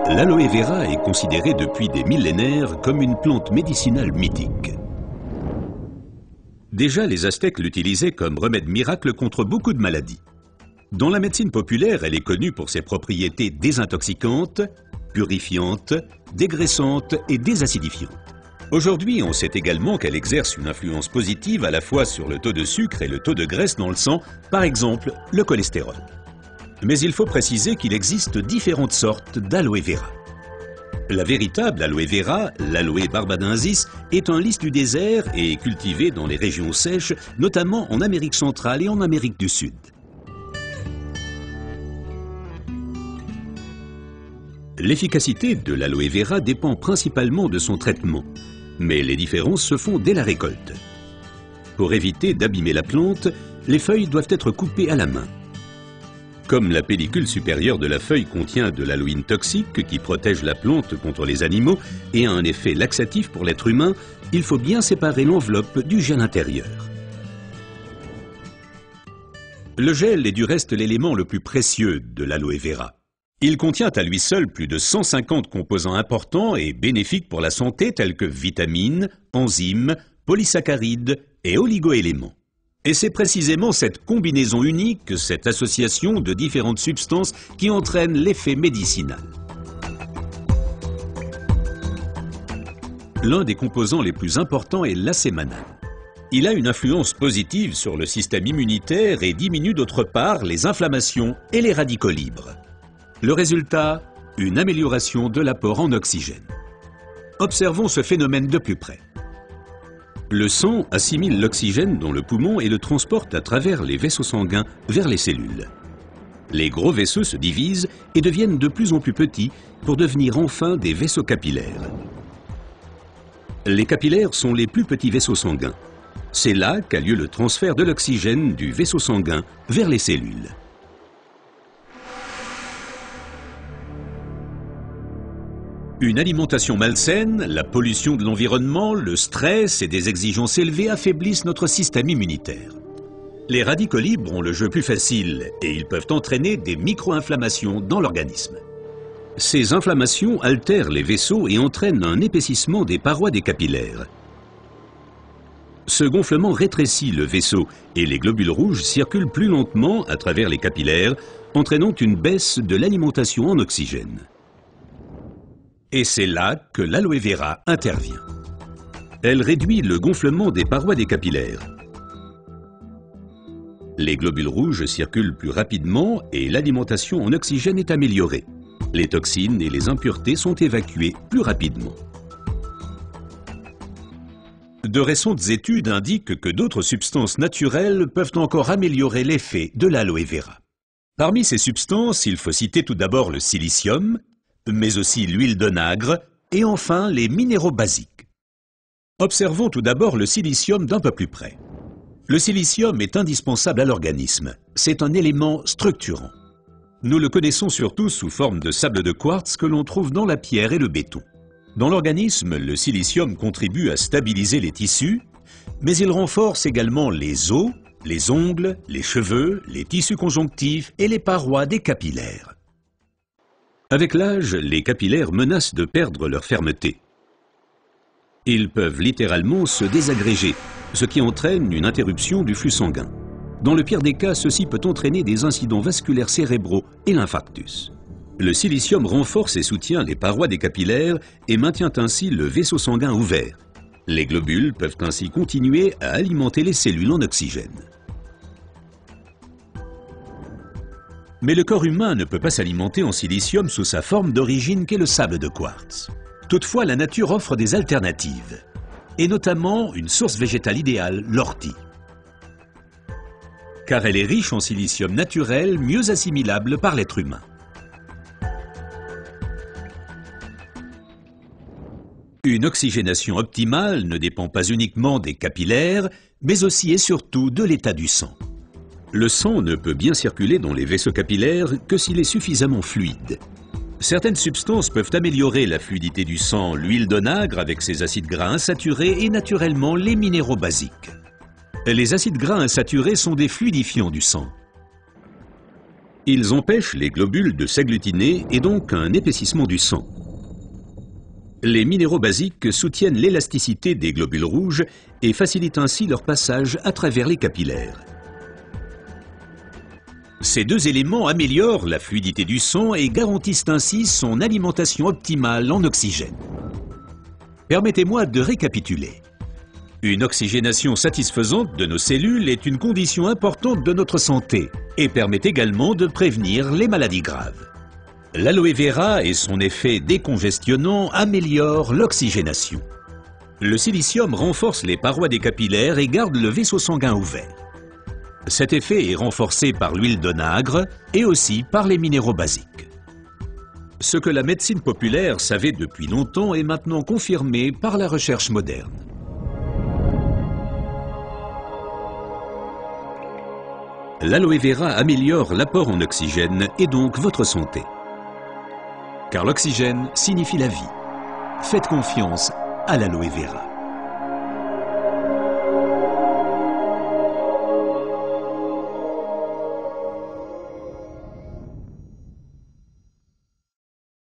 L'aloe vera est considérée depuis des millénaires comme une plante médicinale mythique. Déjà, les Aztèques l'utilisaient comme remède miracle contre beaucoup de maladies. Dans la médecine populaire, elle est connue pour ses propriétés désintoxicantes, purifiantes, dégraissantes et désacidifiantes. Aujourd'hui, on sait également qu'elle exerce une influence positive à la fois sur le taux de sucre et le taux de graisse dans le sang, par exemple le cholestérol. Mais il faut préciser qu'il existe différentes sortes d'aloe vera. La véritable aloe vera, l'aloe barbadensis, est un lys du désert et est cultivé dans les régions sèches, notamment en Amérique centrale et en Amérique du Sud. L'efficacité de l'aloe vera dépend principalement de son traitement, mais les différences se font dès la récolte. Pour éviter d'abîmer la plante, les feuilles doivent être coupées à la main. Comme la pellicule supérieure de la feuille contient de l'aloïne toxique qui protège la plante contre les animaux et a un effet laxatif pour l'être humain, il faut bien séparer l'enveloppe du gel intérieur. Le gel est du reste l'élément le plus précieux de l'aloe vera. Il contient à lui seul plus de 150 composants importants et bénéfiques pour la santé tels que vitamines, enzymes, polysaccharides et oligoéléments. Et c'est précisément cette combinaison unique, cette association de différentes substances qui entraîne l'effet médicinal. L'un des composants les plus importants est l'acémanal. Il a une influence positive sur le système immunitaire et diminue d'autre part les inflammations et les radicaux libres. Le résultat, une amélioration de l'apport en oxygène. Observons ce phénomène de plus près. Le sang assimile l'oxygène dans le poumon et le transporte à travers les vaisseaux sanguins vers les cellules. Les gros vaisseaux se divisent et deviennent de plus en plus petits pour devenir enfin des vaisseaux capillaires. Les capillaires sont les plus petits vaisseaux sanguins. C'est là qu'a lieu le transfert de l'oxygène du vaisseau sanguin vers les cellules. Une alimentation malsaine, la pollution de l'environnement, le stress et des exigences élevées affaiblissent notre système immunitaire. Les radicaux libres ont le jeu plus facile et ils peuvent entraîner des micro-inflammations dans l'organisme. Ces inflammations altèrent les vaisseaux et entraînent un épaississement des parois des capillaires. Ce gonflement rétrécit le vaisseau et les globules rouges circulent plus lentement à travers les capillaires, entraînant une baisse de l'alimentation en oxygène. Et c'est là que l'aloe vera intervient. Elle réduit le gonflement des parois des capillaires. Les globules rouges circulent plus rapidement et l'alimentation en oxygène est améliorée. Les toxines et les impuretés sont évacuées plus rapidement. De récentes études indiquent que d'autres substances naturelles peuvent encore améliorer l'effet de l'aloe vera. Parmi ces substances, il faut citer tout d'abord le silicium, mais aussi l'huile d'onagre et enfin les minéraux basiques. Observons tout d'abord le silicium d'un peu plus près. Le silicium est indispensable à l'organisme. C'est un élément structurant. Nous le connaissons surtout sous forme de sable de quartz que l'on trouve dans la pierre et le béton. Dans l'organisme, le silicium contribue à stabiliser les tissus, mais il renforce également les os, les ongles, les cheveux, les tissus conjonctifs et les parois des capillaires. Avec l'âge, les capillaires menacent de perdre leur fermeté. Ils peuvent littéralement se désagréger, ce qui entraîne une interruption du flux sanguin. Dans le pire des cas, ceci peut entraîner des incidents vasculaires cérébraux et l'infarctus. Le silicium renforce et soutient les parois des capillaires et maintient ainsi le vaisseau sanguin ouvert. Les globules peuvent ainsi continuer à alimenter les cellules en oxygène. Mais le corps humain ne peut pas s'alimenter en silicium sous sa forme d'origine qu'est le sable de quartz. Toutefois, la nature offre des alternatives, et notamment une source végétale idéale, l'ortie. Car elle est riche en silicium naturel, mieux assimilable par l'être humain. Une oxygénation optimale ne dépend pas uniquement des capillaires, mais aussi et surtout de l'état du sang. Le sang ne peut bien circuler dans les vaisseaux capillaires que s'il est suffisamment fluide. Certaines substances peuvent améliorer la fluidité du sang, l'huile d'onagre avec ses acides gras insaturés et naturellement les minéraux basiques. Les acides gras insaturés sont des fluidifiants du sang. Ils empêchent les globules de s'agglutiner et donc un épaississement du sang. Les minéraux basiques soutiennent l'élasticité des globules rouges et facilitent ainsi leur passage à travers les capillaires. Ces deux éléments améliorent la fluidité du sang et garantissent ainsi son alimentation optimale en oxygène. Permettez-moi de récapituler. Une oxygénation satisfaisante de nos cellules est une condition importante de notre santé et permet également de prévenir les maladies graves. L'aloe vera et son effet décongestionnant améliorent l'oxygénation. Le silicium renforce les parois des capillaires et garde le vaisseau sanguin ouvert. Cet effet est renforcé par l'huile d'onagre et aussi par les minéraux basiques. Ce que la médecine populaire savait depuis longtemps est maintenant confirmé par la recherche moderne. L'aloe vera améliore l'apport en oxygène et donc votre santé. Car l'oxygène signifie la vie. Faites confiance à l'aloe vera.